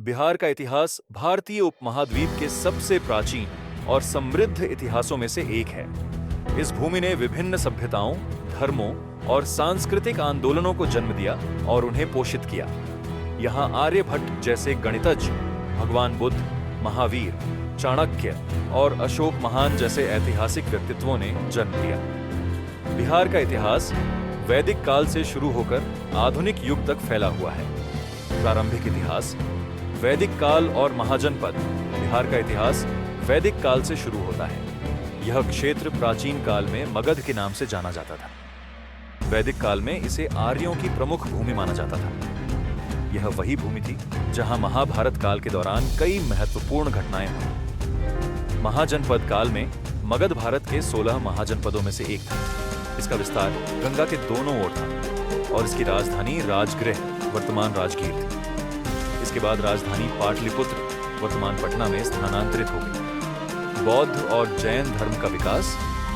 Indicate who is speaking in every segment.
Speaker 1: बिहार का इतिहास भारतीय उपमहाद्वीप के सबसे प्राचीन और समृद्ध इतिहासों में से एक है। इस भूमि ने विभिन्न सभ्यताओं, धर्मों और सांस्कृतिक आंदोलनों को जन्म दिया और उन्हें पोषित किया। यहाँ आर्यभट्ट जैसे गणितज्ञ, भगवान बुद्ध, महावीर, चाणक्य और अशोक महान जैसे ऐतिहासिक व्यक्तित्वों ने जन्म लिया। बिहार का इतिहास वैदिक काल से शुरू होकर आधुनिक युग तक फैला हुआ है। प्रारंभिक इतिहास वैदिक काल और महाजनपद। बिहार का इतिहास वैदिक काल से शुरू होता है। यह क्षेत्र प्राचीन काल में मगध के नाम से जाना जाता था। वैदिक काल में इसे आर्यों की प्रमुख भूमि माना जाता था। यह वही भूमि थी जहां महाभारत काल के दौरान कई महत्वपूर्ण घटनाएं हुई। महाजनपद काल में मगध भारत के 16 महाजनपदों में से एक था। इसका विस्तार गंगा के दोनों ओर था और इसकी राजधानी राजगृह वर्तमान राजगीर थी। इसके बाद राजधानी पाटलिपुत्र वर्तमान पटना में स्थानांतरित हो गई। बौद्ध और जैन धर्म का विकास।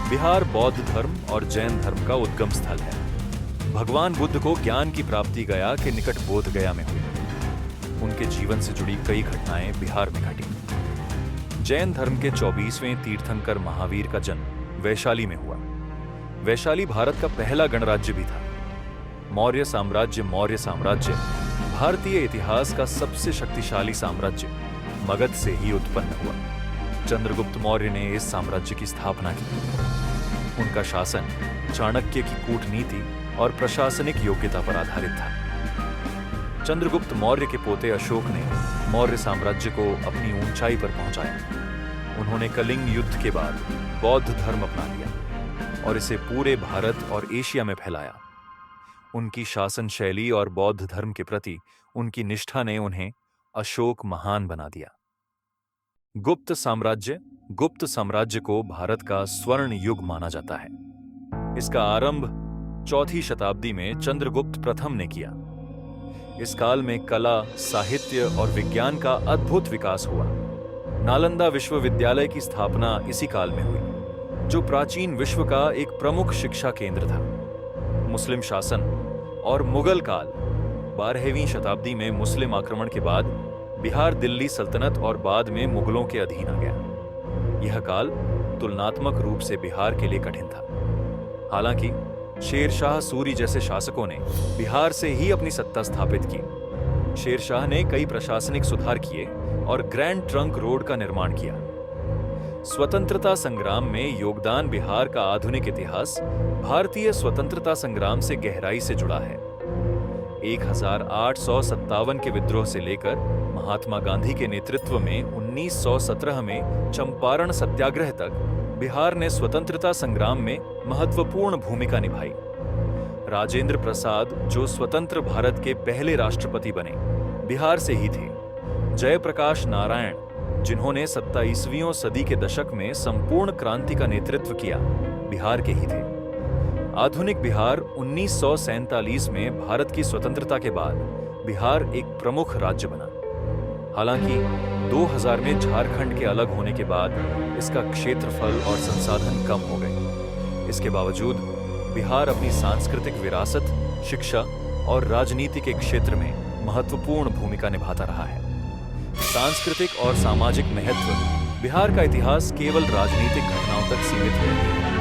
Speaker 1: बिहार बौद्ध धर्म और जैन धर्म का उद्गम स्थल है। भगवान बुद्ध को ज्ञान की प्राप्ति गया के निकट बोध गया में हुई। उनके जीवन से जुड़ी कई घटनाएं बिहार में घटी। जैन धर्म के 24वें तीर्थंकर महावीर का जन्म वैशाली में हुआ। वैशाली भारत का पहला गणराज्य भी था। मौर्य साम्राज्य भारतीय इतिहास का सबसे शक्तिशाली साम्राज्य मगध से ही उत्पन्न हुआ। चंद्रगुप्त मौर्य ने इस साम्राज्य की स्थापना की। उनका शासन चाणक्य की कूटनीति और प्रशासनिक योग्यता पर आधारित था। चंद्रगुप्त मौर्य के पोते अशोक ने मौर्य साम्राज्य को अपनी ऊंचाई पर पहुंचाया। उन्होंने कलिंग युद्ध के बाद बौद्ध धर्म अपना लिया और इसे पूरे भारत और एशिया में फैलाया। उनकी शासन शैली और बौद्ध धर्म के प्रति उनकी निष्ठा ने उन्हें अशोक महान बना दिया। गुप्त साम्राज्य को भारत का स्वर्ण युग माना जाता है। इसका आरंभ 4वीं शताब्दी में चंद्रगुप्त प्रथम ने किया। इस काल में कला, साहित्य और विज्ञान का अद्भुत विकास हुआ। नालंदा विश्वविद्यालय की स्थापना इसी काल में हुई, जो प्राचीन विश्व का एक प्रमुख शिक्षा केंद्र था। मुस्लिम शासन और मुगल काल। 12वीं शताब्दी में मुस्लिम आक्रमण के बाद बिहार दिल्ली सल्तनत और बाद में मुगलों के अधीन आ गया। यह काल तुलनात्मक रूप से बिहार के लिए कठिन था। हालांकि शेर शाह सूरी जैसे शासकों ने बिहार से ही अपनी सत्ता स्थापित की। शेर शाह ने कई प्रशासनिक सुधार किए और ग्रैंड ट्रंक रोड का निर्माण किया। स्वतंत्रता संग्राम में योगदान। बिहार का आधुनिक इतिहास भारतीय स्वतंत्रता संग्राम से गहराई से जुड़ा है। 1857 के विद्रोह से लेकर महात्मा गांधी के नेतृत्व में 1917 में चंपारण सत्याग्रह तक बिहार ने स्वतंत्रता संग्राम में महत्वपूर्ण भूमिका निभाई। राजेंद्र प्रसाद, जो स्वतंत्र भारत के पहले राष्ट्रपति बने, बिहार से ही थे। जयप्रकाश नारायण, जिन्होंने 27वीं सदी के दशक में संपूर्ण क्रांति का नेतृत्व किया, बिहार के ही थे। आधुनिक बिहार 1947 में भारत की स्वतंत्रता के बाद बिहार एक प्रमुख राज्य बना। हालांकि 2000 में झारखंड के अलग होने के बाद इसका क्षेत्रफल और संसाधन कम हो गए। इसके बावजूद बिहार अपनी सांस्कृतिक विरासत, शिक्षा और राजनीति के क्षेत्र में महत्वपूर्ण भूमिका निभाता रहा है। सांस्कृतिक और सामाजिक महत्व। बिहार का इतिहास केवल राजनीतिक घटनाओं तक सीमित नहीं है।